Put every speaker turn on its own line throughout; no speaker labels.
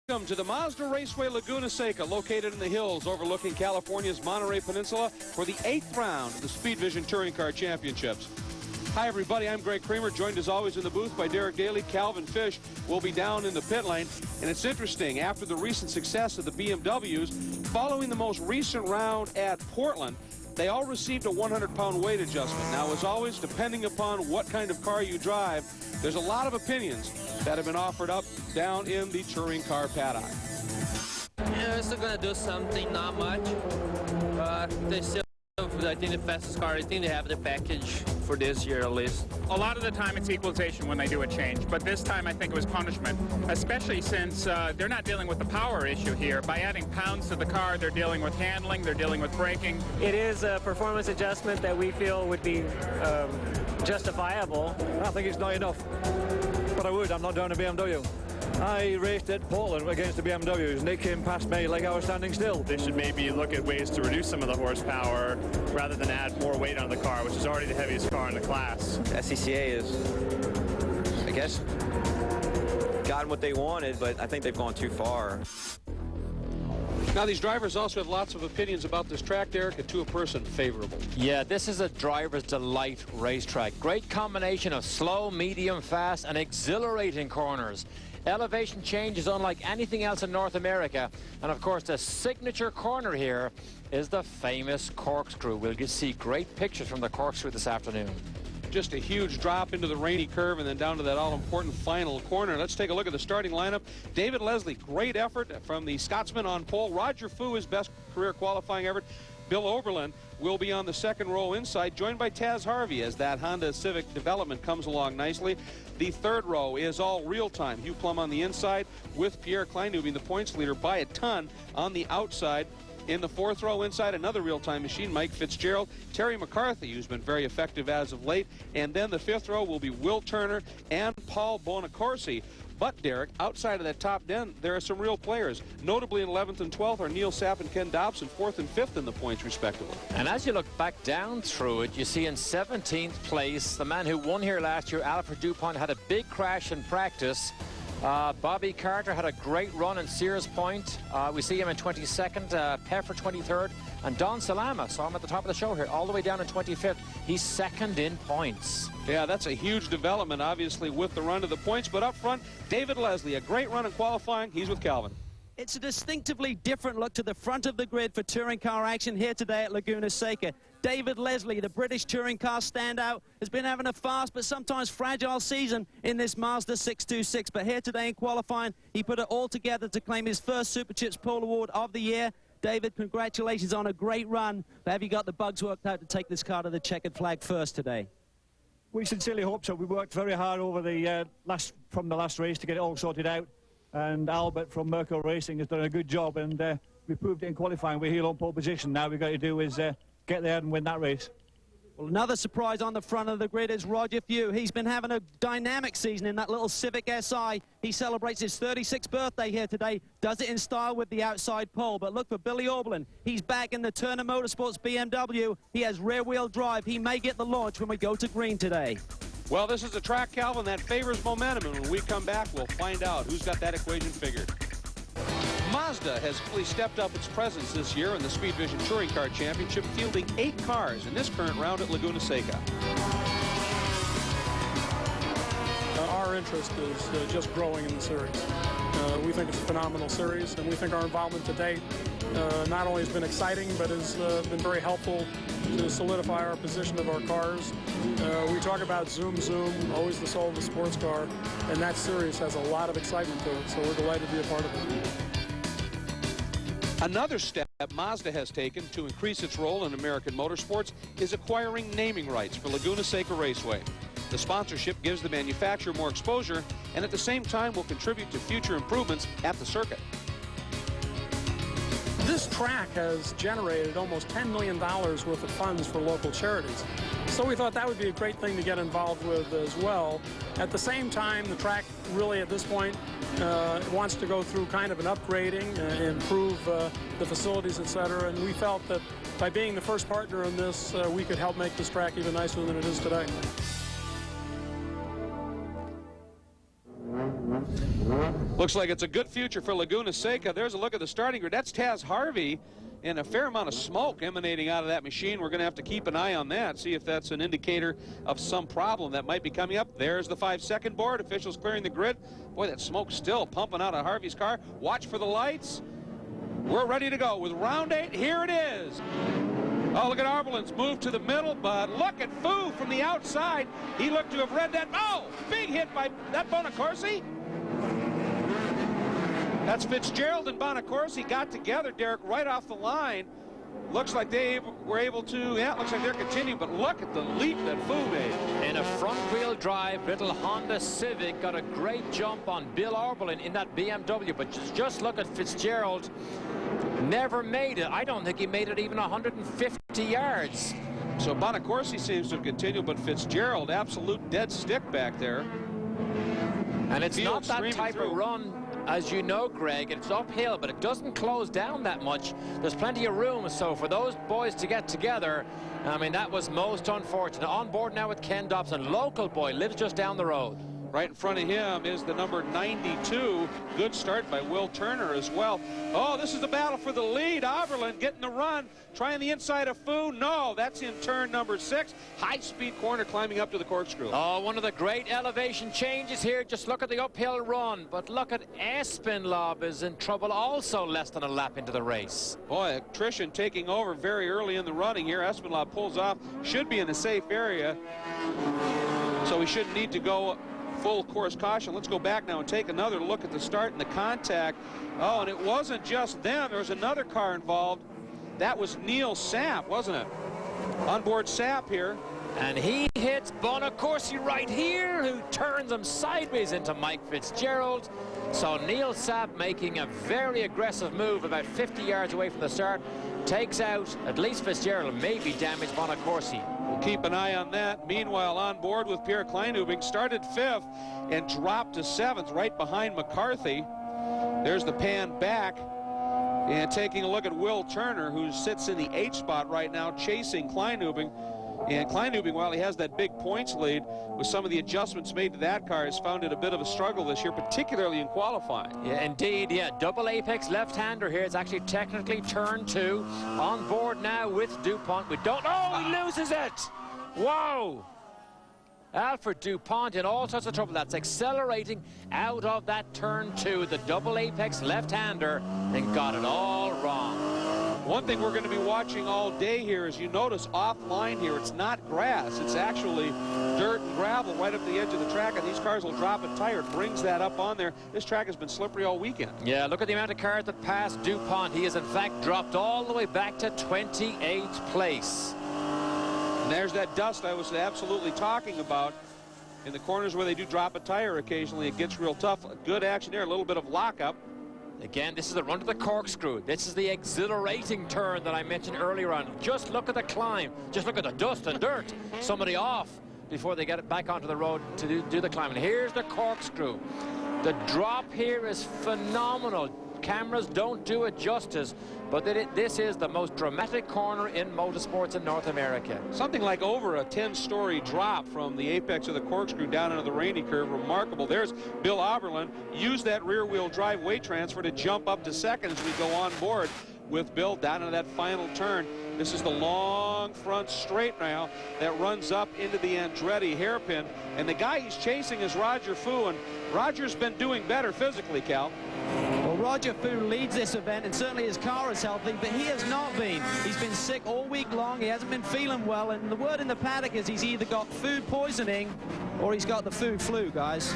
Welcome to the Mazda Raceway Laguna Seca, located in the hills overlooking California's Monterey Peninsula for the 8th round of the Speedvision Touring Car Championships. Hi, everybody. I'm Greg Kramer, joined as always in the booth by Derek Daly. Calvin Fish will be down in the pit lane. And it's interesting, after the recent success of the BMWs, following the most recent round at Portland, they all received a 100-pound weight adjustment. Now, as always, depending upon what kind of car you drive, there's a lot of opinions that have been offered up down in the touring car paddock.
Yeah, they're still going to do something, not much. They still, I think, the fastest car. I think they have the package for this year at least.
A lot of the time it's equalization when they do a change, but this time I think it was punishment, especially since they're not dealing with the power issue here. By adding pounds to the car, they're dealing with handling, they're dealing with braking.
It is a performance adjustment that we feel would be justifiable.
I think it's not enough, but I'm not down a BMW. I raced at Portland against the BMWs, and they came past me like I was standing still.
They should maybe look at ways to reduce some of the horsepower rather than add more weight on the car, which is already the heaviest car in the class.
SCCA is, I guess, gotten what they wanted, but I think they've gone too far.
Now, these drivers also have lots of opinions about this track, Derek, and to a person, favorable.
Yeah, this is a driver's delight racetrack. Great combination of slow, medium, fast, and exhilarating corners. Elevation change is unlike anything else in North America. And, of course, the signature corner here is the famous corkscrew. We'll see great pictures from the corkscrew this afternoon.
Just a huge drop into the rainy curve and then down to that all-important final corner. Let's take a look at the starting lineup. David Leslie, great effort from the Scotsman on pole. Roger Fu, his best career qualifying effort. Bill Oberlin will be on the second row inside, joined by Taz Harvey as that Honda Civic development comes along nicely. The third row is all real-time. Hugh Plum on the inside with Pierre Klein, the points leader by a ton on the outside. In the fourth row inside, another real-time machine, Mike Fitzgerald, Terry McCarthy, who's been very effective as of late. And then the fifth row will be Will Turner and Paul Bonacorsi. But, Derek, outside of that top 10, there are some real players. Notably in 11th and 12th are Neil Sapp and Ken Dobson, 4th and 5th in the points, respectively.
And as you look back down through it, you see in 17th place, the man who won here last year, Alfred Dupont, had a big crash in practice. Bobby Carter had a great run in Sears Point. We see him in 22nd, Peffer 23rd, and Don Salama, saw him at the top of the show here, all the way down in 25th. He's second in points.
Yeah, that's a huge development, obviously, with the run to the points. But up front, David Leslie, a great run in qualifying. He's with Calvin.
It's a distinctively different look to the front of the grid for touring car action here today at Laguna Seca. David Leslie, the British touring car standout, has been having a fast but sometimes fragile season in this Mazda 626. But here today in qualifying, he put it all together to claim his first Super Chips Pole Award of the year. David, congratulations on a great run. But have you got the bugs worked out to take this car to the checkered flag first today?
We sincerely hope so. We worked very hard over the from the last race to get it all sorted out. And Albert from Merco Racing has done a good job, and we proved it in qualifying. We're here on pole position. Now we've got to do is get there and win that race.
Well, another surprise on the front of the grid is Roger Few. He's been having a dynamic season in that little Civic Si. He celebrates his 36th birthday here today, does it in style with the outside pole. But look for Billy Oberlin. He's back in the Turner Motorsports BMW. He has rear-wheel drive. He may get the launch when we go to green today.
Well, this is a track, Calvin, that favors momentum, and when we come back, we'll find out who's got that equation figured. Mazda has fully stepped up its presence this year in the Speedvision Touring Car Championship, fielding 8 cars in this current round at Laguna Seca.
Our interest is just growing in the series. We think it's a phenomenal series, and we think our involvement to date not only has been exciting, but has been very helpful to solidify our position of our cars. We talk about Zoom, always the soul of the sports car, and that series has a lot of excitement to it, so we're delighted to be a part of it.
Another step Mazda has taken to increase its role in American motorsports is acquiring naming rights for Laguna Seca Raceway. The sponsorship gives the manufacturer more exposure and at the same time will contribute to future improvements at the circuit.
This track has generated almost $10 million worth of funds for local charities. So we thought that would be a great thing to get involved with as well. At the same time, the track really at this point wants to go through kind of an upgrading, improve the facilities, etc. And we felt that by being the first partner in this, we could help make this track even nicer than it is today.
Look Looks like it's a good future for Laguna Seca. There's a look at the starting grid. That's Taz Harvey, and a fair amount of smoke emanating out of that machine. We're going to have to keep an eye on that, see if that's an indicator of some problem that might be coming up. There's the 5-second board. Officials clearing the grid. Boy, that smoke's still pumping out of Harvey's car. Watch for the lights. We're ready to go with round 8. Here it is. Oh, look at Arbelin's move to the middle, but look at Fu from the outside. He looked to have read that. Oh, big hit by that Bonacorsi. That's Fitzgerald and Bonacorsi got together, Derek, right off the line. Looks like they were able to, yeah, looks like they're continuing, but look at the leap that Fu made.
In a front-wheel drive, little Honda Civic got a great jump on Bill Arbeling in that BMW, but just look at Fitzgerald. Never made it. I don't think he made it even 150 yards.
So Bonacorsi seems to have continued, but Fitzgerald, absolute dead stick back there.
And it's not that type of run, as you know, Greg. It's uphill, but it doesn't close down that much. There's plenty of room, so for those boys to get together, I mean, that was most unfortunate. On board now with Ken Dobson, local boy, lives just down the road.
Right in front of him is the number 92. Good start by Will Turner as well. Oh, this is the battle for the lead. Overland getting the run, trying the inside of Fu. No, that's in turn number 6. High-speed corner climbing up to the corkscrew.
Oh, one of the great elevation changes here. Just look at the uphill run. But look at Espinlaub is in trouble, also less than a lap into the race.
Boy, attrition taking over very early in the running here. Espinlaub pulls off. Should be in a safe area, so we shouldn't need to go full course caution. Let's go back now and take another look at the start and the contact. Oh, and it wasn't just them. There was another car involved. That was Neil Sapp, wasn't it? Onboard Sapp here.
And he hits Bonacorsi right here, who turns him sideways into Mike Fitzgerald. So Neil Sapp making a very aggressive move about 50 yards away from the start. Takes out at least Fitzgerald, maybe damage Bonacorsi.
We'll keep an eye on that. Meanwhile, on board with Pierre Kleinubing, started 5th and dropped to 7th, right behind McCarthy. There's the pan back. And taking a look at Will Turner, who sits in the H spot right now, chasing Kleinubing. And Kleinubing, while he has that big points lead, with some of the adjustments made to that car, has found it a bit of a struggle this year, particularly in qualifying.
Yeah, indeed, yeah. Double apex left-hander here. It's actually technically turn 2. On board now with Dupont. We don't... Oh, he loses it! Whoa! Alfred Dupont in all sorts of trouble. That's accelerating out of that turn 2, the double apex left-hander, and got it all wrong.
One thing we're going to be watching all day here is, you notice offline here, it's not grass. It's actually dirt and gravel right up the edge of the track, and these cars will drop a tire. It brings that up on there. This track has been slippery all weekend.
Yeah, look at the amount of cars that passed Dupont. He has, in fact, dropped all the way back to 28th place.
And there's that dust I was absolutely talking about. In the corners where they do drop a tire occasionally, it gets real tough. Good action there, a little bit of lockup.
Again, this is the run to the corkscrew. This is the exhilarating turn that I mentioned earlier on. Just look at the climb. Just look at the dust and dirt. Somebody off before they get it back onto the road to do the climb. And here's the corkscrew. The drop here is phenomenal. Cameras don't do it justice, but this is the most dramatic corner in motorsports in North America.
Something like over a 10-story drop from the apex of the corkscrew down into the rainy curve. Remarkable. There's Bill Oberlin. Use that rear-wheel drive weight transfer to jump up to 2nd as we go on board with Bill down into that final turn. This is the long front straight now that runs up into the Andretti hairpin. And the guy he's chasing is Roger Fu, and Roger's been doing better physically, Cal.
Well, Roger Fu leads this event, and certainly his car is healthy, but he has not been. He's been sick all week long. He hasn't been feeling well, and the word in the paddock is he's either got food poisoning or he's got the food flu, guys.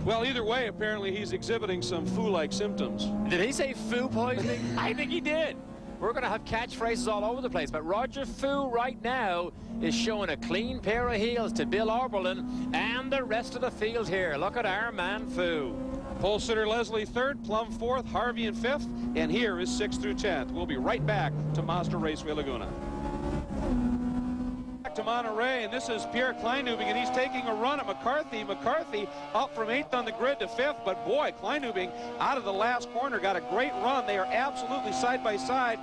Well, either way, apparently he's exhibiting some flu-like symptoms.
Did he say food poisoning? I think he did. We're going to have catchphrases all over the place, but Roger Fu right now is showing a clean pair of heels to Bill Oberlin and the rest of the field here. Look at our man Fu.
Pole sitter Leslie 3rd, Plum 4th, Harvey in 5th, and here is 6th through 10th. We'll be right back to Mazda Raceway Laguna. Back to Monterey, and this is Pierre Kleinubing, and he's taking a run at McCarthy. McCarthy up from 8th on the grid to 5th, but boy, Kleinubing out of the last corner got a great run. They are absolutely side by side.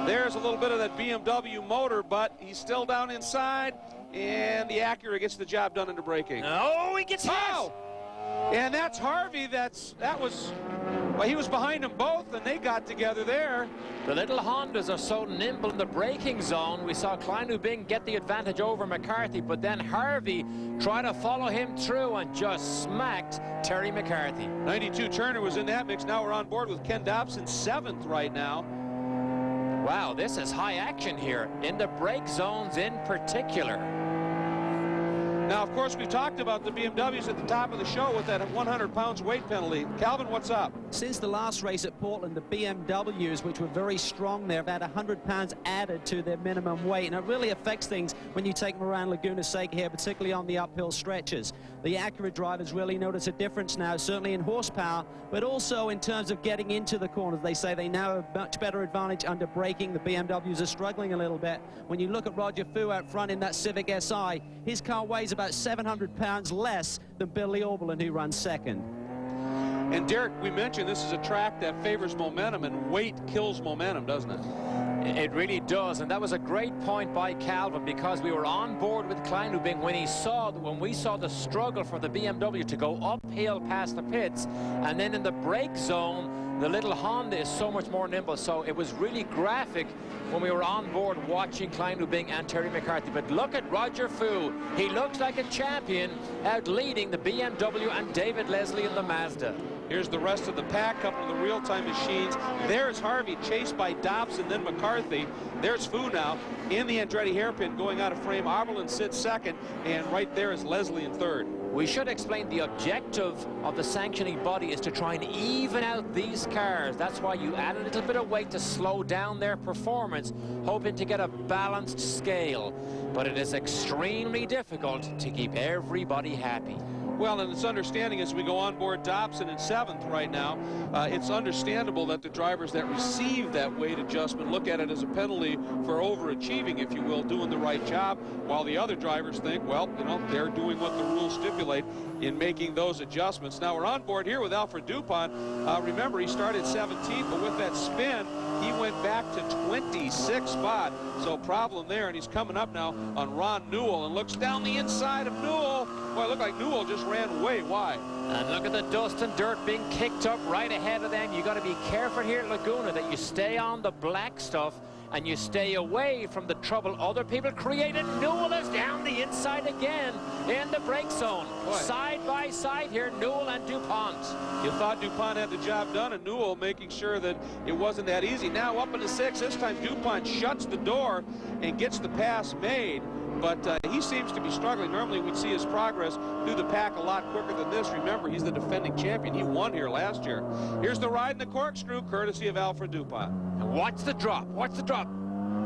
There's a little bit of that BMW motor, but he's still down inside, and the Acura gets the job done into braking.
Oh, he gets hit!
Oh! And that's Harvey. Well, he was behind them both, and they got together there.
The little Hondas are so nimble in the braking zone. We saw Klein Lubing get the advantage over McCarthy, but then Harvey tried to follow him through and just smacked Terry McCarthy.
92 Turner was in that mix. Now we're on board with Ken Dobson, 7th right now.
Wow, this is high action here, in the brake zones in particular.
Now, of course, we talked about the BMWs at the top of the show with that 100 pounds weight penalty. Calvin, what's up?
Since the last race at Portland, the BMWs, which were very strong there, have had 100 pounds added to their minimum weight, and it really affects things when you take them around Laguna Seca here, particularly on the uphill stretches. The Acura drivers really notice a difference now, certainly in horsepower, but also in terms of getting into the corners. They say they now have a much better advantage under braking. The BMWs are struggling a little bit. When you look at Roger Fu out front in that Civic Si, his car weighs about 700 pounds less than Billy Oberlin, who runs second.
And Derek, we mentioned this is a track that favors momentum, and weight kills momentum, doesn't it?
It really does, and that was a great point by Calvin, because we were on board with Klein Lubing when we saw the struggle for the BMW to go uphill past the pits, and then in the brake zone, the little Honda is so much more nimble. So it was really graphic when we were on board watching Klein Lubing and Terry McCarthy. But look at Roger Fu. He looks like a champion out leading the BMW and David Leslie in the Mazda.
Here's the rest of the pack, couple of the real-time machines. There's Harvey, chased by Dobson, then McCarthy. There's Fu now in the Andretti hairpin, going out of frame. Oberlin sits second, and right there is Leslie in third.
We should explain the objective of the sanctioning body is to try and even out these cars. That's why you add a little bit of weight to slow down their performance, hoping to get a balanced scale. But it is extremely difficult to keep everybody happy.
Well, and it's understanding as we go on board Dobson in 7th right now, it's understandable that the drivers that receive that weight adjustment look at it as a penalty for overachieving, if you will, doing the right job, while the other drivers think, well, you know, they're doing what the rules stipulate in making those adjustments. Now we're on board here with Alfred Dupont. Remember, he started 17th, but with that spin, he went back to 26th spot. So problem there, and he's coming up now on Ron Newell and looks down the inside of Newell. Boy, it looked like Newell just ran way wide.
And look at the dust and dirt being kicked up right ahead of them. You got to be careful here at Laguna that you stay on the black stuff and you stay away from the trouble other people created. Newell is down the inside again in the brake zone.
Boy.
Side by side here, Newell and Dupont.
You thought Dupont had the job done, and Newell making sure that it wasn't that easy. Now up in the 6th, this time Dupont shuts the door and gets the pass made. But he seems to be struggling. Normally we'd see his progress through the pack a lot quicker than this. Remember, he's the defending champion. He won here last year. Here's the ride in the corkscrew, courtesy of Alfred Dupont.
And watch the drop. Watch the drop.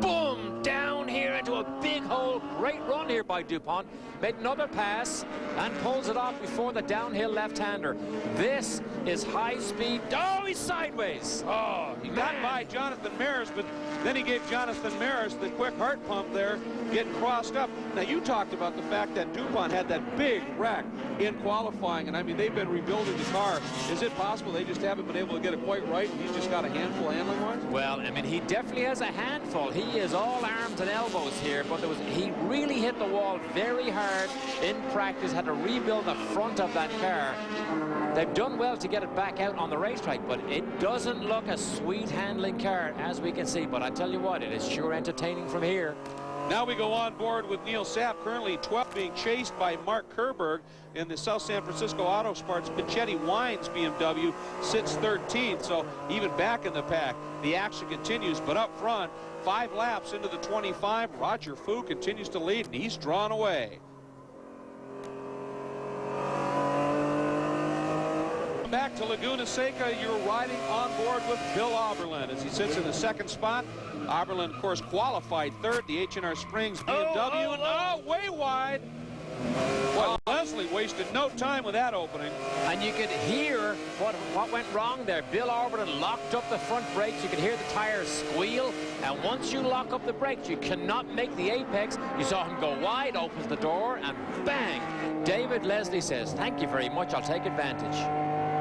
Boom! Down here into a big hole. Great run here by Dupont. Made another pass and pulls it off before the downhill left-hander. This is high speed. Oh, he's sideways. Oh,
he got by Jonathan Maris, but then he gave Jonathan Maris the quick heart pump there, getting crossed up. Now, you talked about the fact that Dupont had that big wreck in qualifying, and I mean, they've been rebuilding the car. Is it possible they just haven't been able to get it quite right, and he's just got a handful handling-wise?
Well, I mean, he definitely has a handful. He is all arms and elbows here, but he really hit the wall very hard in practice, had to rebuild the front of that car. They've done well to get it back out on the racetrack, but it doesn't look a sweet handling car, as we can see. But I tell you what, it is sure entertaining from here.
Now we go on board with Neil Sapp, currently 12th, being chased by Mark Kerberg in the South San Francisco Auto Sports. Pichetti Wines BMW sits 13th, so even back in the pack, the action continues. But up front, 5 laps into the 25, Roger Fu continues to lead, and he's drawn away. Back to Laguna Seca, you're riding on board with Bill Oberlin as he sits in the 2nd spot. Oberlin, of course, qualified 3rd, the H&R Springs BMW. Way wide. Well, Leslie wasted no time with that opening.
And you could hear what went wrong there. Bill Oberlin locked up the front brakes. You could hear the tires squeal. And once you lock up the brakes, you cannot make the apex. You saw him go wide, opens the door, and bang! David Leslie says, "Thank you very much, I'll take advantage."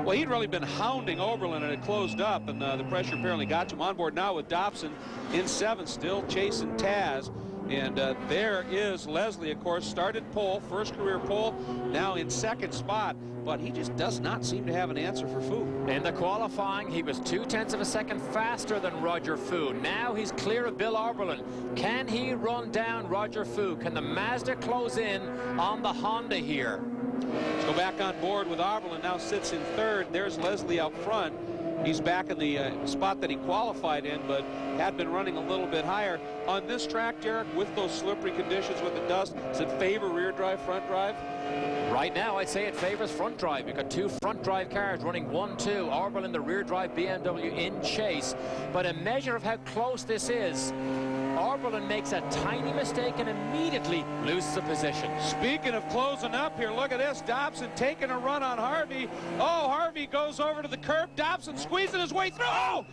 Well, he'd really been hounding Oberlin, and it closed up, and the pressure apparently got to him. On board now with Dobson in 7th, still chasing Taz. And there is Leslie, of course, started pole, first career pole, now in 2nd spot. but he just does not seem to have an answer for Fu.
In the qualifying, he was 0.2 of a second faster than Roger Fu. Now he's clear of Bill Oberlin. Can he run down Roger Fu? Can the Mazda close in on the Honda here?
Let's go back on board with Oberlin. Now sits in third. There's Leslie out front. He's back in the spot that he qualified in, but had been running a little bit higher. On this track, Derek, with those slippery conditions, with the dust, does it favor rear drive, front drive?
Right now, I'd say it favors front drive. You've got two front drive cars running 1-2. Oberlin, the rear drive BMW in chase. But a measure of how close this is, Oberlin makes a tiny mistake and immediately loses a position.
Speaking of closing up here, look at this. Dobson taking a run on Harvey. Oh, Harvey goes over to the curb. Dobson squeezing his way through. Oh!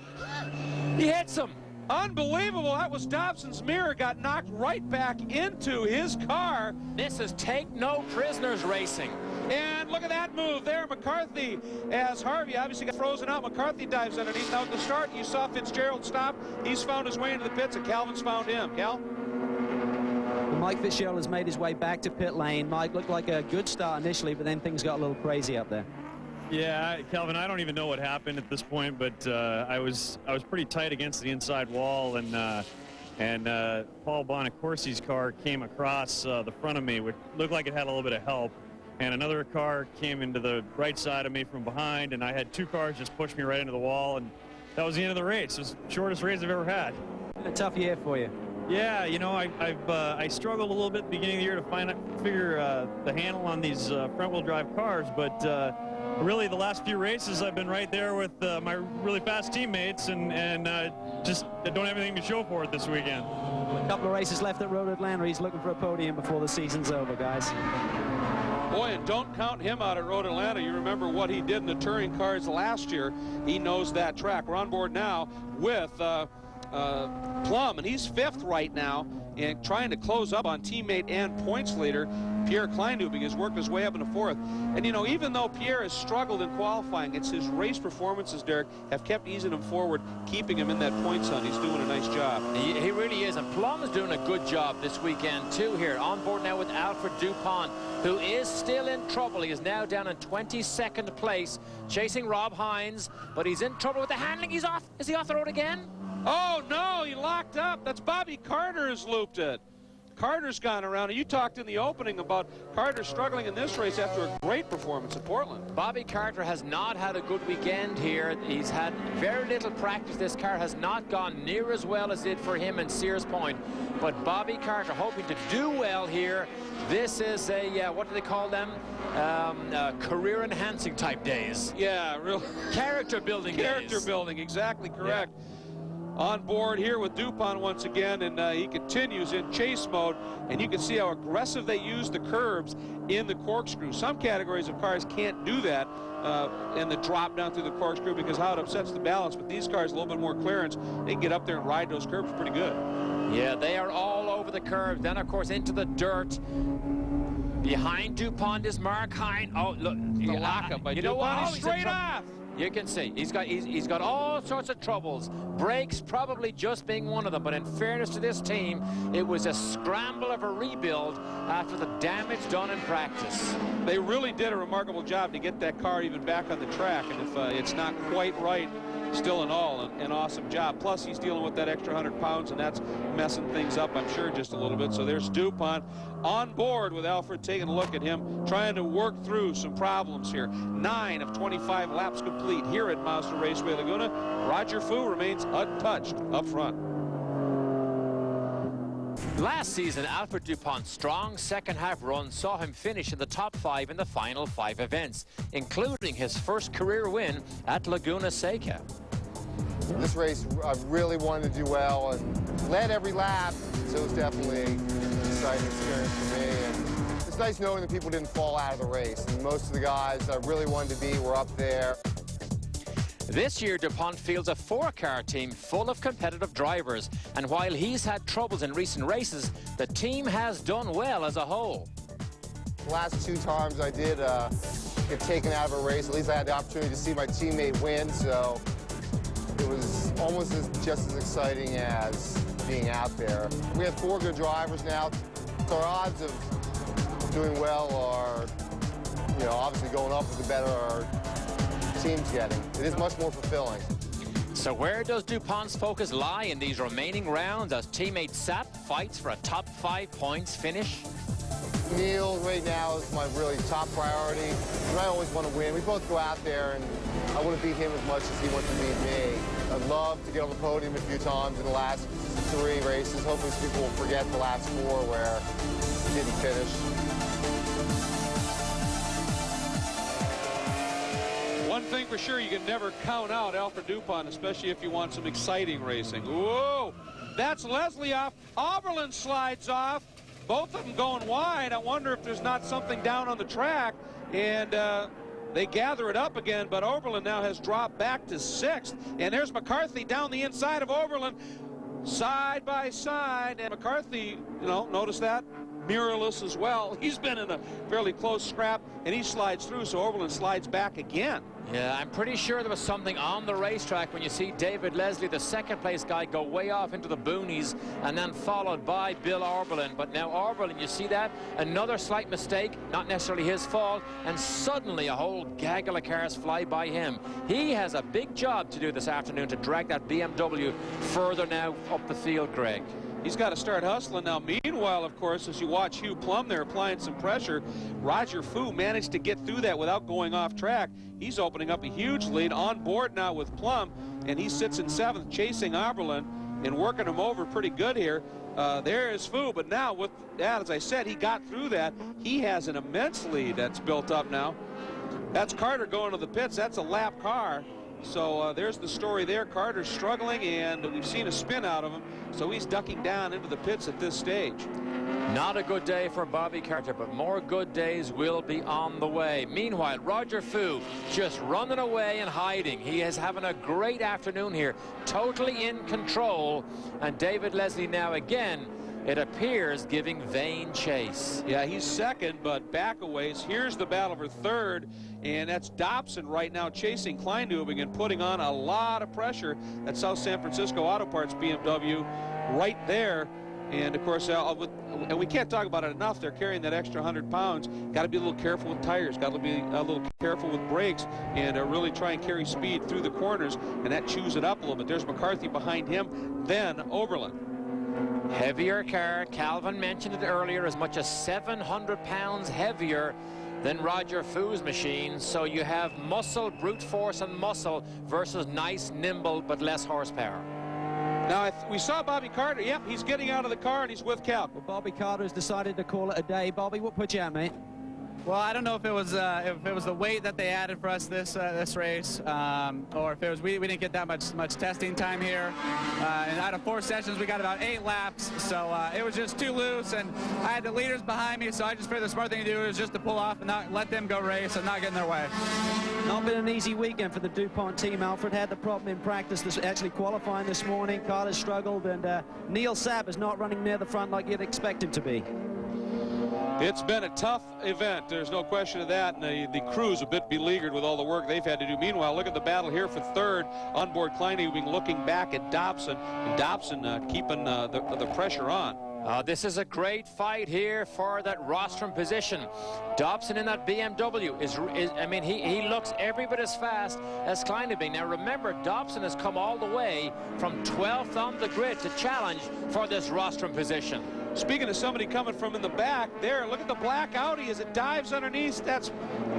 He hits him.
Unbelievable. That was Dobson's mirror. Got knocked right back into his car.
This is take no prisoners racing.
And look at that move there. McCarthy, as Harvey obviously got frozen out, McCarthy dives underneath. Now at the start, you saw Fitzgerald stop. He's found his way into the pits, and Calvin's found him. Cal?
Mike Fitzgerald has made his way back to pit lane. Mike looked like a good start initially, but then things got a little crazy up there.
Yeah, Calvin, I don't even know what happened at this point, but I was pretty tight against the inside wall, and Paul Bonacorsi's car came across the front of me, which looked like it had a little bit of help, and another car came into the right side of me from behind, and I had two cars just push me right into the wall, and that was the end of the race. It was the shortest race I've ever had.
A tough year for you.
Yeah, you know, I struggled a little bit at the beginning of the year to figure the handle on these front-wheel drive cars, but really the last few races I've been right there with my really fast teammates, and just don't have anything to show for it this weekend.
A couple of races left at Road Atlanta. He's looking for a podium before the season's over, guys.
Boy, and don't count him out at Road Atlanta. You remember what he did in the touring cars last year. He knows that track. We're on board now with Plum, and he's fifth right now and trying to close up on teammate and points leader Pierre Kleindubing. Has worked his way up into fourth. And you know, even though Pierre has struggled in qualifying, it's his race performances, Derek, have kept easing him forward, keeping him in that points hunt. He's doing a nice job.
He really is, and Plum is doing a good job this weekend too here. On board now with Alfred Dupont, who is still in trouble. He is now down in 22nd place, chasing Rob Hines, but he's in trouble with the handling. He's off. Is he off the road again?
Oh, no, he locked up. That's Bobby Carter has looped it. Carter's gone around, and you talked in the opening about Carter struggling in this race after a great performance at Portland.
Bobby Carter has not had a good weekend here. He's had very little practice. This car has not gone near as well as it did for him in Sears Point. But Bobby Carter hoping to do well here. This is a, what do they call them? Career-enhancing type days.
Yeah, real
character building
Character building, exactly correct. Yeah. On board here with Dupont once again, and he continues in chase mode, and you can see how aggressive they use the curbs in the corkscrew. Some categories of cars can't do that and the drop down through the corkscrew because how it upsets the balance, but these cars a little bit more clearance. They can get up there and ride those curbs pretty good.
Yeah, they are all over the curve, then of course into the dirt. Behind Dupont is Mark Hine. Oh, look,
the lockup by Dupont. He's straight off.
You can see he's got all sorts of troubles. Brakes probably just being one of them, but in fairness to this team, it was a scramble of a rebuild after the damage done in practice.
They really did a remarkable job to get that car even back on the track, and if it's not quite right, still in all, an awesome job. Plus, he's dealing with that extra 100 pounds, and that's messing things up, I'm sure, just a little bit. So there's Dupont on board with Alfred, taking a look at him, trying to work through some problems here. 9 of 25 laps complete here at Mazda Raceway Laguna. Roger Fu remains untouched up front.
Last season, Alfred Dupont's strong second-half run saw him finish in the top 5 in the final 5 events, including his first career win at Laguna Seca.
This race, I really wanted to do well and led every lap, so it was definitely an exciting experience for me. And it's nice knowing that people didn't fall out of the race, and most of the guys I really wanted to beat were up there.
This year, Dupont fields a 4-car team full of competitive drivers, and while he's had troubles in recent races, the team has done well as a whole.
The last 2 times I did get taken out of a race, at least I had the opportunity to see my teammate win, so it was almost just as exciting as being out there. We have 4 good drivers now, so our odds of doing well are you know, obviously going up with the better our team's getting. It is much more fulfilling.
So where does DuPont's focus lie in these remaining rounds as teammate Sapp fights for a top 5 points finish?
Neil right now is my really top priority, and I always want to win. We both go out there, and I want to beat him as much as he wants to beat me. I'd love to get on the podium a few times in the last 3 races. Hopefully people will forget the last 4 where he didn't finish.
One thing for sure, you can never count out Alfred Dupont, especially if you want some exciting racing. Whoa! That's Leslie off. Oberlin slides off. Both of them going wide. I wonder if there's not something down on the track. And they gather it up again, but Oberlin now has dropped back to 6th. And there's McCarthy down the inside of Oberlin, side by side. And McCarthy, you know, notice that? Mirrorless as well. He's been in a fairly close scrap, and he slides through, so Oberlin slides back again.
Yeah, I'm pretty sure there was something on the racetrack when you see David Leslie, the second place guy, go way off into the boonies and then followed by Bill Oberlin. But now Oberlin, you see that? Another slight mistake, not necessarily his fault, and suddenly a whole gaggle of cars fly by him. He has a big job to do this afternoon to drag that BMW further now up the field, Greg.
He's got to start hustling now. Meanwhile, of course, as you watch Hugh Plum there applying some pressure, Roger Fu managed to get through that without going off track. He's opening up a huge lead on board now with Plum, and he sits in 7th chasing Oberlin and working him over pretty good here. There is Fu, but now with that, as I said, he got through that. He has an immense lead that's built up now. That's Carter going to the pits. That's a lap car. So there's the story there. Carter's struggling, and we've seen a spin out of him, so he's ducking down into the pits at this stage.
Not a good day for Bobby Carter, but more good days will be on the way. Meanwhile, Roger Fu just running away and hiding. He is having a great afternoon here, totally in control. And David Leslie now again, it appears, giving vain chase.
Yeah, he's second, but back a ways. Here's the battle for third, and that's Dobson right now chasing Kleindubing and putting on a lot of pressure. That South San Francisco Auto Parts BMW right there. And of course, and we can't talk about it enough, they're carrying that extra 100 pounds. Got to be a little careful with tires, got to be a little careful with brakes, and really try and carry speed through the corners, and that chews it up a little bit. There's McCarthy behind him, then Oberlin.
Heavier car, Calvin mentioned it earlier, as much as 700 pounds heavier than Roger Fu's machine. So you have muscle, brute force and muscle versus nice, nimble, but less horsepower.
Now, we saw Bobby Carter. Yep, he's getting out of the car and he's with Cal.
Well, Bobby Carter has decided to call it a day. Bobby, what put you out, mate?
Well, I don't know if it was the weight that they added for us this race, or if it was we didn't get that much testing time here. And out of 4 sessions, we got about 8 laps, so it was just too loose. And I had the leaders behind me, so I just figured the smart thing to do is just to pull off and not let them go race and not get in their way.
Not been an easy weekend for the DuPont team. Alfred had the problem in practice, actually qualifying this morning. Carter struggled, and Neil Sapp is not running near the front like you'd expect him to be.
It's been a tough event. There's no question of that. And the crew's a bit beleaguered with all the work they've had to do. Meanwhile, look at the battle here for third. Onboard Kleindubing looking back at Dobson. And Dobson keeping the pressure on.
This is a great fight here for that rostrum position. Dobson in that BMW I mean, he looks every bit as fast as Kleindubing. Now remember, Dobson has come all the way from 12th on the grid to challenge for this rostrum position.
Speaking of somebody coming from in the back, there, look at the black Audi as it dives underneath. That's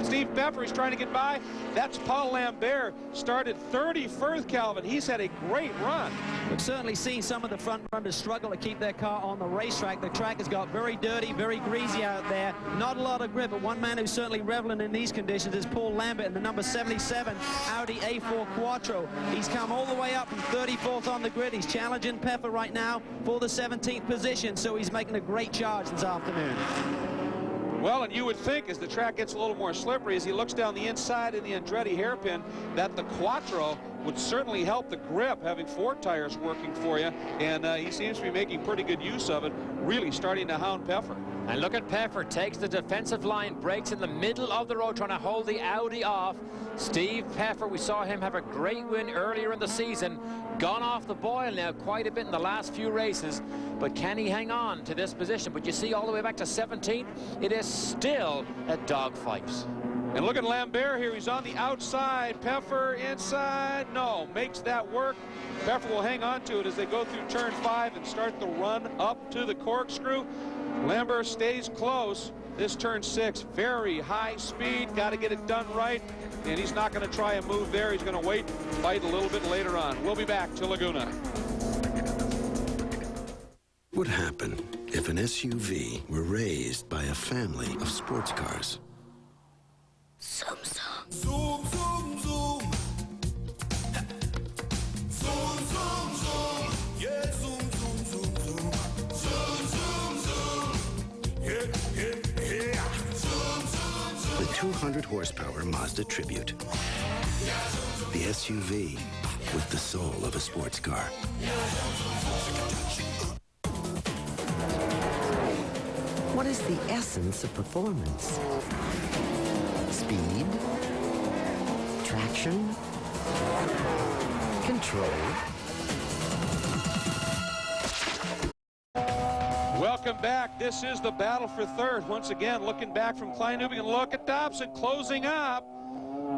Steve Pfeffer. He's trying to get by. That's Paul Lambert. Started 31st, Calvin. He's had a great run.
We've certainly seen some of the front runners struggle to keep their car on the racetrack. The track has got very dirty, very greasy out there. Not a lot of grip, but one man who's certainly reveling in these conditions is Paul Lambert in the number 77 Audi A4 Quattro. He's come all the way up from 34th on the grid. He's challenging Pfeffer right now for the 17th position, so he's making a great charge this afternoon.
Well, and you would think as the track gets a little more slippery, as he looks down the inside in the Andretti hairpin, that the Quattro would certainly help the grip, having 4 tires working for you, and he seems to be making pretty good use of it, really starting to hound Pfeffer.
And look at Pfeffer, takes the defensive line, breaks in the middle of the road, trying to hold the Audi off. Steve Pfeffer, we saw him have a great win earlier in the season, gone off the boil now quite a bit in the last few races, but can he hang on to this position? But you see all the way back to 17th, it is still a dogfight.
And look at Lambert here. He's on the outside. Peffer inside. No, makes that work. Peffer will hang on to it as they go through turn 5 and start the run up to the corkscrew. Lambert stays close. This turn 6, very high speed. Got to get it done right. And he's not going to try a move there. He's going to wait, fight a little bit later on. We'll be back to Laguna.
What would happen if an SUV were raised by a family of sports cars?
Zoom, zoom.
Zoom, zoom, zoom. Zoom, zoom, zoom. Yeah, zoom, zoom, zoom, zoom. Zoom, zoom, zoom. Yeah, yeah, yeah. Zoom, zoom, zoom.
The 200 horsepower Mazda Tribute. The SUV with the soul of a sports car.
What is the essence of performance? Speed? Traction? Control?
Welcome back. This is the battle for third. Once again, looking back from Kleinubing, and look at Dobson closing up.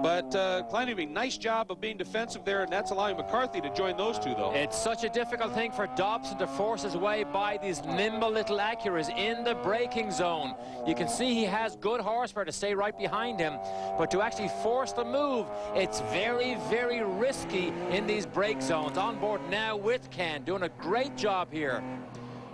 But Kleinubing, nice job of being defensive there, and that's allowing McCarthy to join those two, though.
It's such a difficult thing for Dobson to force his way by these nimble little Acuras in the braking zone. You can see he has good horsepower to stay right behind him, but to actually force the move, it's very, very risky in these brake zones. On board now with Ken, doing a great job here.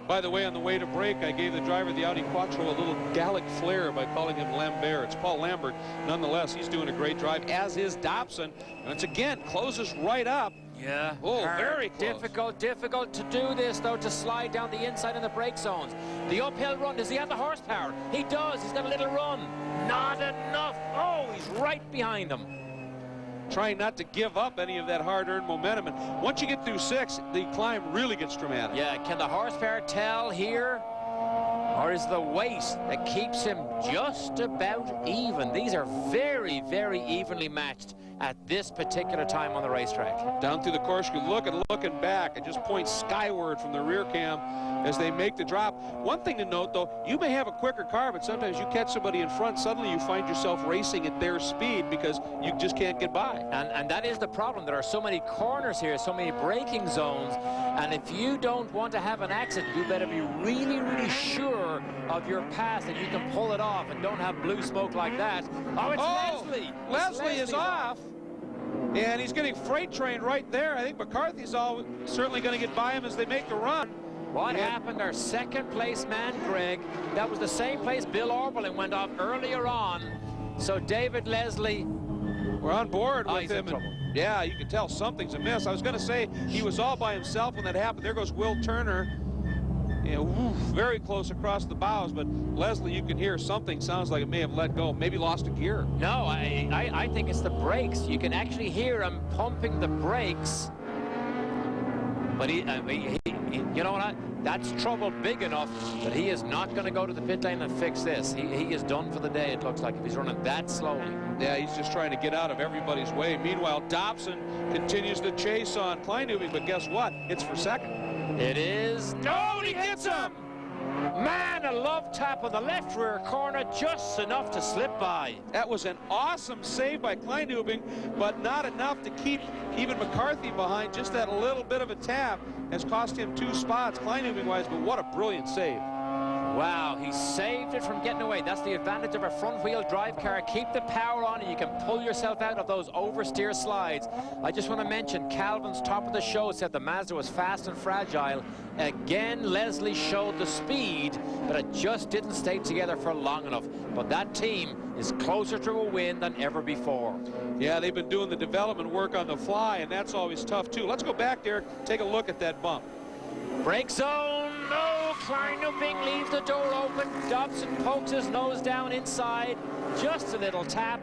By the way, on the way to break, I gave the driver of the Audi Quattro a little Gallic flair by calling him Lambert. It's Paul Lambert. Nonetheless, he's doing a great drive, as is Dobson. And it's again, closes right up.
Yeah.
Oh, very close.
Difficult to do this, though, to slide down the inside in the brake zones. The uphill run, does he have the horsepower? He does. He's got a little run. Not enough. Oh, he's right behind him.
Trying not to give up any of that hard-earned momentum. And once you get through 6, the climb really gets dramatic.
Yeah, can the horsepower tell here? Or is the weight that keeps him just about even? These are very, very evenly matched at this particular time on the racetrack.
Down through the corkscrew, looking back, and just point skyward from the rear cam as they make the drop. One thing to note, though, you may have a quicker car, but sometimes you catch somebody in front, suddenly you find yourself racing at their speed because you just can't get by.
And that is the problem. There are so many corners here, so many braking zones, and if you don't want to have an accident, you better be really, really sure of your pass that you can pull it off and don't have blue smoke like that. Oh, it's Leslie!
Leslie is off. And he's getting freight trained right there. I think McCarthy's certainly going to get by him as they make the run.
What happened? Our second place man, Greg, that was the same place Bill Oberlin went off earlier on. So David Leslie,
we're on board with him. Yeah, you can tell something's amiss. I was going to say he was all by himself when that happened. There goes Will Turner. You know, very close across the bows, but Leslie, you can hear something sounds like it may have let go, maybe lost a gear.
No, I think it's the brakes. You can actually hear him pumping the brakes. But he you know what? That's trouble big enough that he is not going to go to the pit lane and fix this. He is done for the day, it looks like, if he's running that slowly.
Yeah, he's just trying to get out of everybody's way. Meanwhile, Dobson continues the chase on Kleinubing, but guess what? It's for second.
It is. No, he gets him! Man, a love tap on the left rear corner, just enough to slip by.
That was an awesome save by Kleinubing, but not enough to keep even McCarthy behind. Just that little bit of a tap has cost him 2 spots, Kleinubing-wise, but what a brilliant save.
Wow, he saved it from getting away. That's the advantage of a front-wheel drive car. Keep the power on and you can pull yourself out of those oversteer slides. I just want to mention, Calvin's top of the show said the Mazda was fast and fragile. Again, Leslie showed the speed, but it just didn't stay together for long enough. But that team is closer to a win than ever before.
Yeah, they've been doing the development work on the fly, and that's always tough, too. Let's go back there, take a look at that bump.
Brake zone. No, Kleinubing leaves the door open. Dobson pokes his nose down inside. Just a little tap,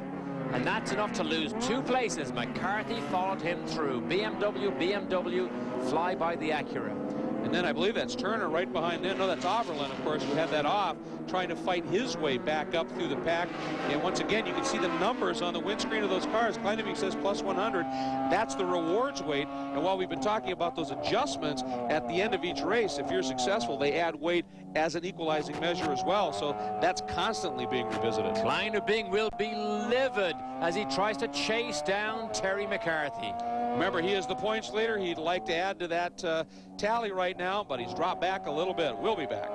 and that's enough to lose 2 places. McCarthy followed him through. BMW fly by the Acura.
And then I believe that's Turner right behind them. No, that's Oberlin, of course, who had that off, trying to fight his way back up through the pack. And once again, you can see the numbers on the windscreen of those cars. Kleinubing says plus 100. That's the rewards weight. And while we've been talking about those adjustments at the end of each race, if you're successful, they add weight as an equalizing measure as well. So that's constantly being revisited.
Kleinubing will be livid as he tries to chase down Terry McCarthy.
Remember, he is the points leader. He'd like to add to that tally right now, but he's dropped back a little bit. We'll be back.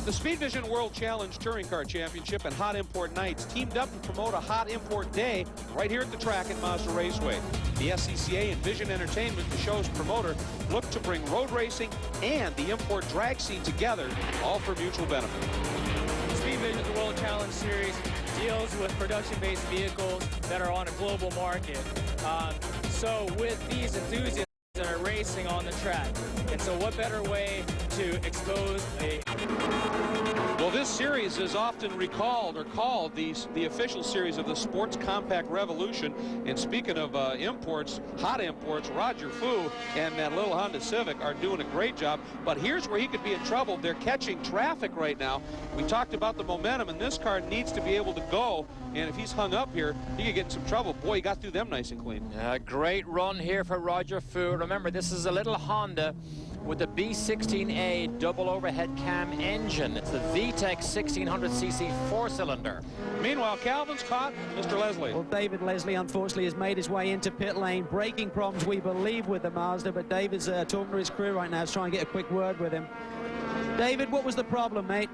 The Speedvision World Challenge Touring Car Championship and Hot Import Nights teamed up to promote a Hot Import Day right here at the track at Mazda Raceway. The SCCA and Vision Entertainment, the show's promoter, look to bring road racing and the import drag scene together, all for mutual benefit.
Speedvision, the World Challenge Series, deals with production-based vehicles that are on a global market. So with these enthusiasts that are racing on the track, and so what better way to expose a...
Well, this series is often recalled or called the official series of the Sports Compact Revolution. And speaking of imports, hot imports, Roger Fu and that little Honda Civic are doing a great job. But here's where he could be in trouble. They're catching traffic right now. We talked about the momentum, and this car needs to be able to go. And if he's hung up here, he could get in some trouble. Boy, he got through them nice and clean.
Great run here for Roger Fu. Remember, this is a little Honda with the B16A double overhead cam engine. It's the VTEC 1600cc four-cylinder.
Meanwhile, Calvin's caught Mr. Leslie.
Well, David Leslie, unfortunately, has made his way into pit lane. Braking problems, we believe, with the Mazda, but David's talking to his crew right now to try and get a quick word with him. David, what was the problem, mate?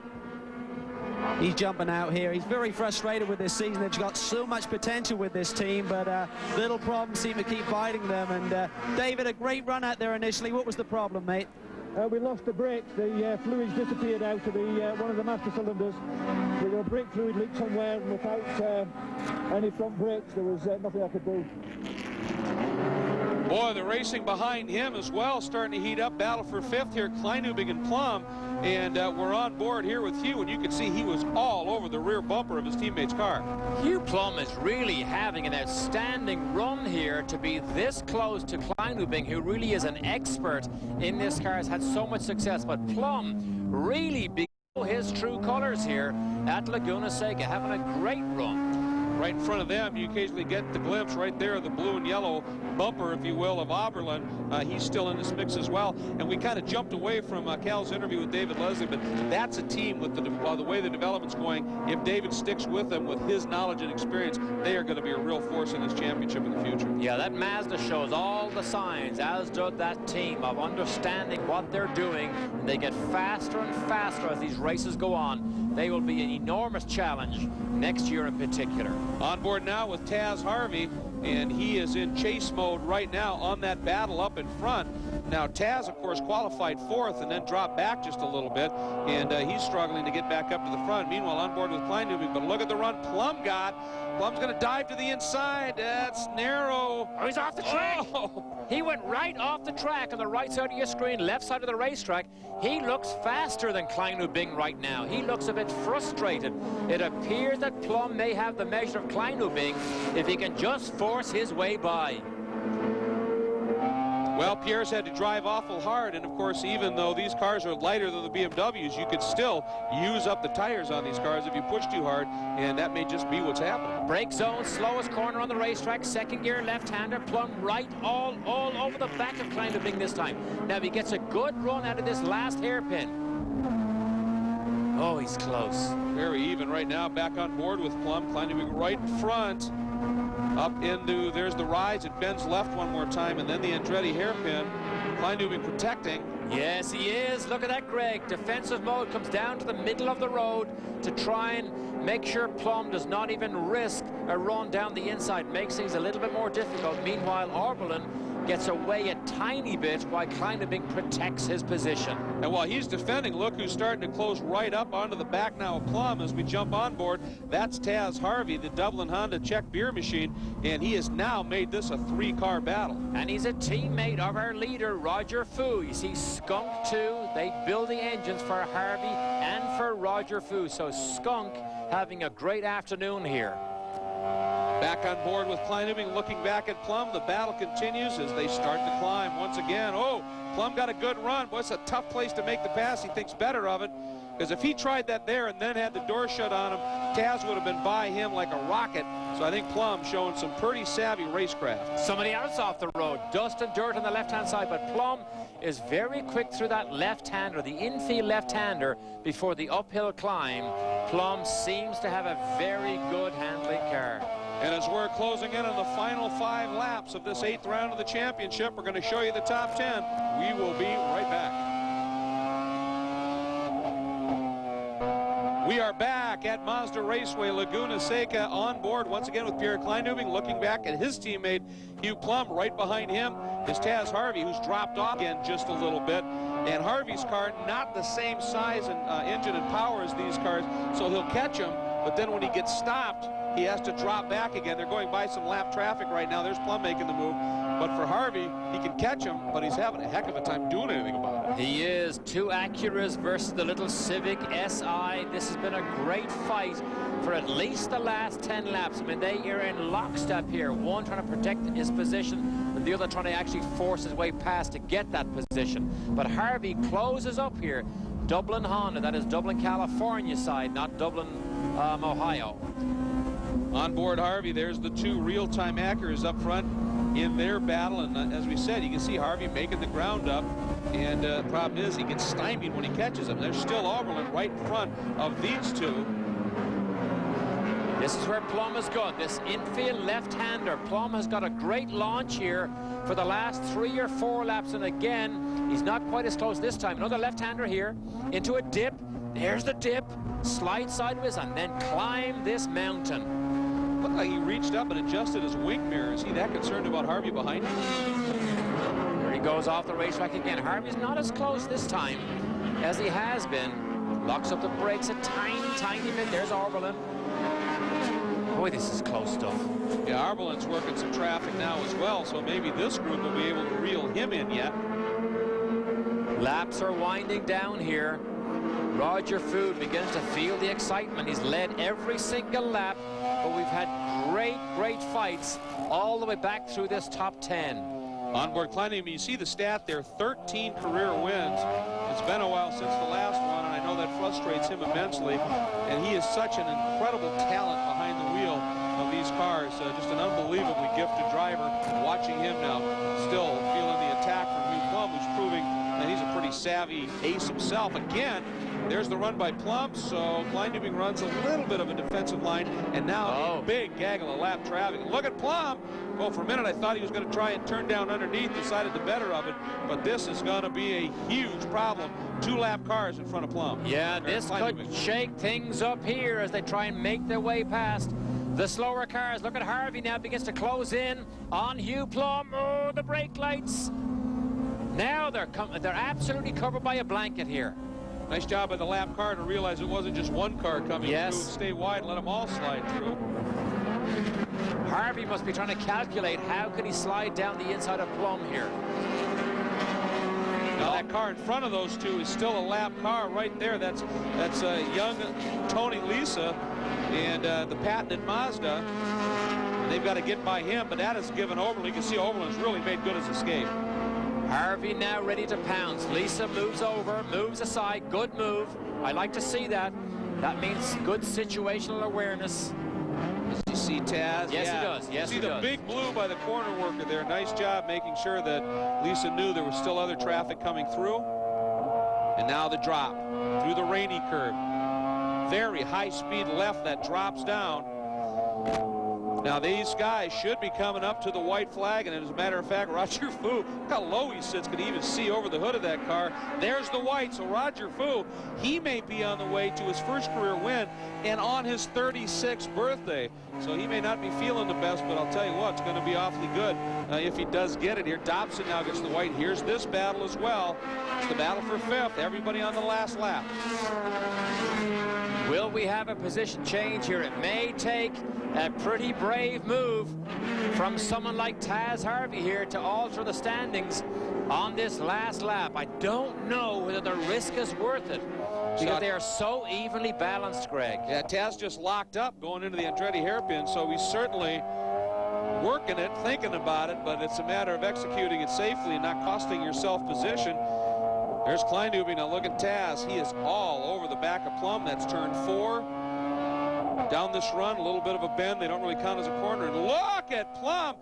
He's jumping out here. He's very frustrated with this season. They've got so much potential with this team, but little problems seem to keep biting them. And David, a great run out there initially. What was the problem, mate?
We lost the brakes. The fluids disappeared out of the one of the master cylinders. We got a brake fluid leak somewhere, and without any front brakes, there was nothing I could do.
Boy, the racing behind him as well starting to heat up. Battle for fifth here, Kleinubing and Plum. And we're on board here with Hugh, and you can see he was all over the rear bumper of his teammate's car.
Hugh Plum is really having an outstanding run here to be this close to Kleinubing, who really is an expert in this car, has had so much success. But Plum really below his true colors here at Laguna Seca, having a great run.
Right in front of them, you occasionally get the glimpse right there of the blue and yellow bumper, if you will, of Oberlin. He's still in this mix as well. And we kind of jumped away from Cal's interview with David Leslie, but that's a team with the way the development's going. If David sticks with them with his knowledge and experience, they are going to be a real force in this championship in the future.
Yeah, that Mazda shows all the signs, as does that team, of understanding what they're doing. And they get faster and faster as these races go on. They will be an enormous challenge next year in particular.
On board now with Taz Harvey, and he is in chase mode right now on that battle up in front. Now, Taz, of course, qualified fourth and then dropped back just a little bit, and he's struggling to get back up to the front. Meanwhile, on board with Kleinubing, but look at the run Plum got. Plum's going to dive to the inside. That's narrow.
Oh, he's off the track.
Oh.
He went right off the track on the right side of your screen, left side of the racetrack. He looks faster than Kleinubing right now. He looks a bit frustrated. It appears that Plum may have the measure of Kleinubing if he can just force his way by.
Well, Pierre's had to drive awful hard, and of course, even though these cars are lighter than the BMWs, you could still use up the tires on these cars if you push too hard, and that may just be what's happening.
Brake zone, slowest corner on the racetrack, second gear left-hander, Plum right all over the back of Kleinubing this time. Now he gets a good run out of this last hairpin. Oh, he's close.
Very even right now, back on board with Plum. Kleinubing right in front. Up into, there's the rise. It bends left one more time, and then the Andretti hairpin. Kleinubing protecting.
Yes, he is. Look at that, Greg. Defensive mode comes down to the middle of the road to try and make sure Plum does not even risk a run down the inside. Makes things a little bit more difficult. Meanwhile, Oberlin gets away a tiny bit while Kleinubing protects his position.
And while he's defending, look who's starting to close right up onto the back now of Plum as we jump on board. That's Taz Harvey, the Dublin Honda Czech beer machine, and he has now made this a three-car battle.
And he's a teammate of our leader, Roger Fu. You see Skunk too. They build the engines for Harvey and for Roger Fu. So Skunk having a great afternoon here.
Back on board with Kleinubing, looking back at Plum. The battle continues as they start to climb once again. Oh, Plum got a good run. Boy, it's a tough place to make the pass. He thinks better of it, because if he tried that there and then had the door shut on him, Taz would have been by him like a rocket. So I think Plum showing some pretty savvy racecraft.
Somebody else off the road. Dust and dirt on the left-hand side, but Plum is very quick through that left-hander, the infield left-hander, before the uphill climb. Plum seems to have a very good handling car.
And as we're closing in on the final 5 laps of this 8th round of the championship, we're going to show you the top 10. We will be right back. We are back at Mazda Raceway, Laguna Seca, on board once again with Pierre Kleinubing, looking back at his teammate Hugh Plum. Right behind him is Taz Harvey, who's dropped off again just a little bit. And Harvey's car, not the same size and engine and power as these cars, so he'll catch him. But then when he gets stopped, he has to drop back again. They're going by some lap traffic right now. There's Plum making the move. But for Harvey, he can catch him, but he's having a heck of a time doing anything about it.
He is. 2 Acuras versus the little Civic SI. This has been a great fight for at least the last 10 laps. I mean, they are in lockstep here. One trying to protect his position, and the other trying to actually force his way past to get that position. But Harvey closes up here. Dublin Honda, that is Dublin, California side, not Dublin, Ohio.
On board Harvey, there's the 2 real-time Acuras up front in their battle, and as we said, you can see Harvey making the ground up, and the problem is he gets stymied when he catches him. There's still Oberlin right in front of these 2.
This is where Plum is good. This infield left-hander. Plum has got a great launch here for the last 3 or 4 laps, and again, he's not quite as close this time. Another left-hander here into a dip. There's the dip. Slide sideways and then climb this mountain.
Looked like he reached up and adjusted his wing mirror. Is he that concerned about Harvey behind him?
There he goes off the racetrack again. Harvey's not as close this time as he has been. Locks up the brakes a tiny bit. There's Oberlin. Boy, this is close stuff.
Yeah, Oberlin's working some traffic now as well, so maybe this group will be able to reel him in yet.
Laps are winding down here. Roger Food begins to feel the excitement. He's led every single lap, but we've had great fights all the way back through this top 10.
Onboard Kleinubing, you see the stat there, 13 career wins. It's been a while since the last one, and I know that frustrates him immensely. And he is such an incredible talent behind the wheel of these cars. Just an unbelievably gifted driver. Watching him now, still feeling the attack from Hugh Plum, who's proving that he's a pretty savvy ace himself. Again, there's the run by Plum, so Kleinubing runs a little bit of a defensive line, and now a big gaggle of lap traffic. Look at Plum. Well, for a minute I thought he was going to try and turn down underneath, decided the better of it, but this is going to be a huge problem. 2 lap cars in front of Plum.
Yeah, this could shake things up here as they try and make their way past the slower cars. Look at Harvey now, begins to close in on Hugh Plum. Oh, the brake lights. Now they're absolutely covered by a blanket here.
Nice job by the lap car to realize it wasn't just one car coming through and stay wide and let them all slide through.
Harvey must be trying to calculate how can he slide down the inside of Plum here.
Now that car in front of those 2 is still a lap car right there. That's young Tony Lisa and the patented Mazda. And they've got to get by him, but that has given Oberlin. You can see Oberlin's really made good his escape.
Harvey now ready to pounce. Lisa moves over, moves aside. Good move. I like to see that. That means good situational awareness.
Does he see Taz?
Yes, he does. Yes,
see
he
the
does.
big blue by the corner worker there. Nice job making sure that Lisa knew there was still other traffic coming through. And now the drop through the rainy curve. Very high speed left that drops down. Now these guys should be coming up to the white flag, and as a matter of fact, Roger Fu, look how low he sits, can even see over the hood of that car. There's the white, so Roger Fu, he may be on the way to his first career win and on his 36th birthday. So he may not be feeling the best, but I'll tell you what, it's going to be awfully good if he does get it here. Dobson now gets the white. Here's this battle as well. It's the battle for 5th. Everybody on the last lap.
Will we have a position change here? It may take a pretty brave move from someone like Taz Harvey here to alter the standings on this last lap. I don't know whether the risk is worth it. Because they are so evenly balanced, Greg.
Yeah, Taz just locked up going into the Andretti hairpin, so he's certainly working it, thinking about it, but it's a matter of executing it safely and not costing yourself position. There's Kleinubing. Now look at Taz. He is all over the back of Plum. That's turn 4. Down this run, a little bit of a bend. They don't really count as a corner. And look at Plum.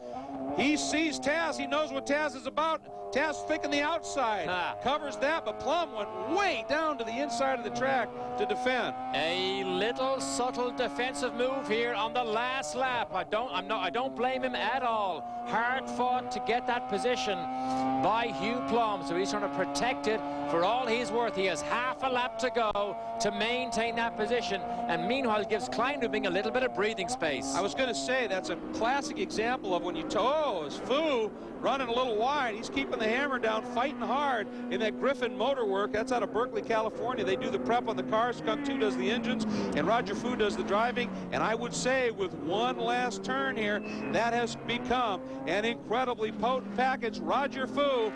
He sees Taz. He knows what Taz is about. Taz thinking the outside. Covers that, but Plum went way down to the inside of the track to defend.
A little subtle defensive move here on the last lap. I don't blame him at all. Hard fought to get that position by Hugh Plum, so he's trying to protect it for all he's worth. He has half a lap to go to maintain that position, and meanwhile gives Kleinubing a little bit of breathing space.
I was going to say that's a classic example of when you is Fu running a little wide. He's keeping the hammer down, fighting hard in that Griffin Motor Work. That's out of Berkeley, California. They do the prep on the cars. Skunk 2 does the engines, and Roger Fu does the driving. And I would say with one last turn here, that has become an incredibly potent package. Roger Fu,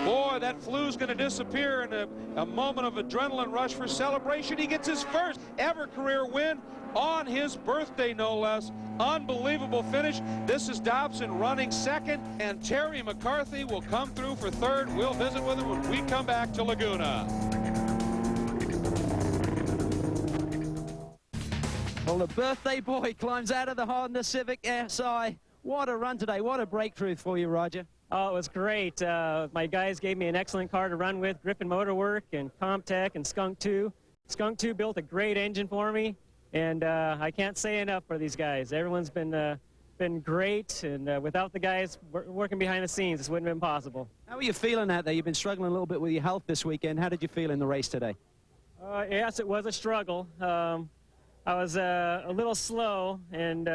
boy, that flu's going to disappear in a moment of adrenaline rush for celebration. He gets his first ever career win on his birthday, no less. Unbelievable finish. This is Dobson running second, and Terry McCarthy will come through for third. We'll visit with him when we come back to Laguna.
Well, the birthday boy climbs out of the Honda Civic SI. What a run today. What a breakthrough for you, Roger.
Oh, it was great. My guys gave me an excellent car to run with, Griffin Motor Work and Comtech and Skunk 2. Skunk 2 built a great engine for me, and I can't say enough for these guys. Everyone's been great, and without the guys working behind the scenes, this wouldn't have been possible.
How are you feeling out there? You've been struggling a little bit with your health this weekend. How did you feel in the race today?
Yes, it was a struggle. I was a little slow, and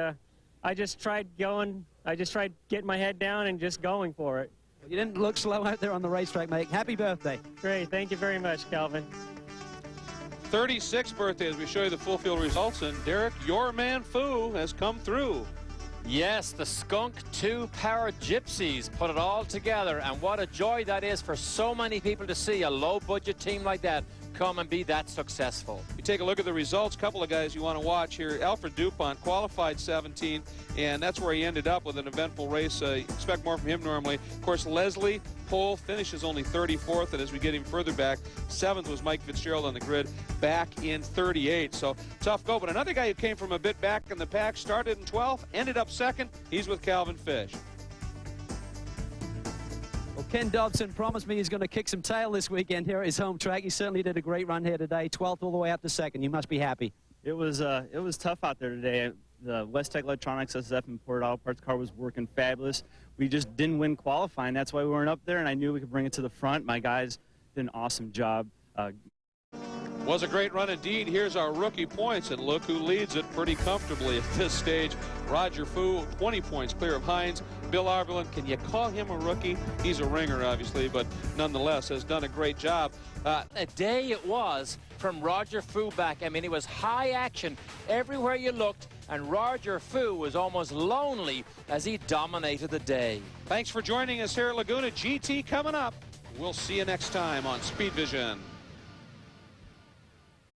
I just tried going. I just tried getting my head down and just going for it.
Well, you didn't look slow out there on the racetrack, mate. Happy birthday.
Great. Thank you very much, Calvin.
36th birthday as we show you the full field results, and Derek, your man Fu has come through.
Yes, the Skunk 2 Power Gypsies put it all together, and what a joy that is for so many people to see a low-budget team like that come and be that successful.
You take a look at the results. Couple of guys you want to watch here. Alfred Dupont qualified 17th, and that's where he ended up with an eventful race. Expect more from him normally. Of course, Leslie Pole finishes only 34th, and as we get him further back, 7th was Mike Fitzgerald on the grid, back in 38. So tough go. But another guy who came from a bit back in the pack, started in 12th, ended up 2nd. He's with Calvin Fish.
Well, Ken Dobson promised me he's going to kick some tail this weekend here at his home track. He certainly did a great run here today, 12th all the way up to 2nd. You must be happy.
It was tough out there today. The West Tech Electronics SF Import Auto Parts car was working fabulous. We just didn't win qualifying. That's why we weren't up there, and I knew we could bring it to the front. My guys did an awesome job.
Was a great run indeed. Here's our rookie points, and look who leads it pretty comfortably at this stage. Roger Fu, 20 points clear of Hines. Bill Arberlin, can you call him a rookie? He's a ringer, obviously, but nonetheless has done a great job.
A day it was from Roger Fu back. I mean, it was high action everywhere you looked, and Roger Fu was almost lonely as he dominated the day.
Thanks for joining us here at Laguna. GT coming up. We'll see you next time on Speedvision.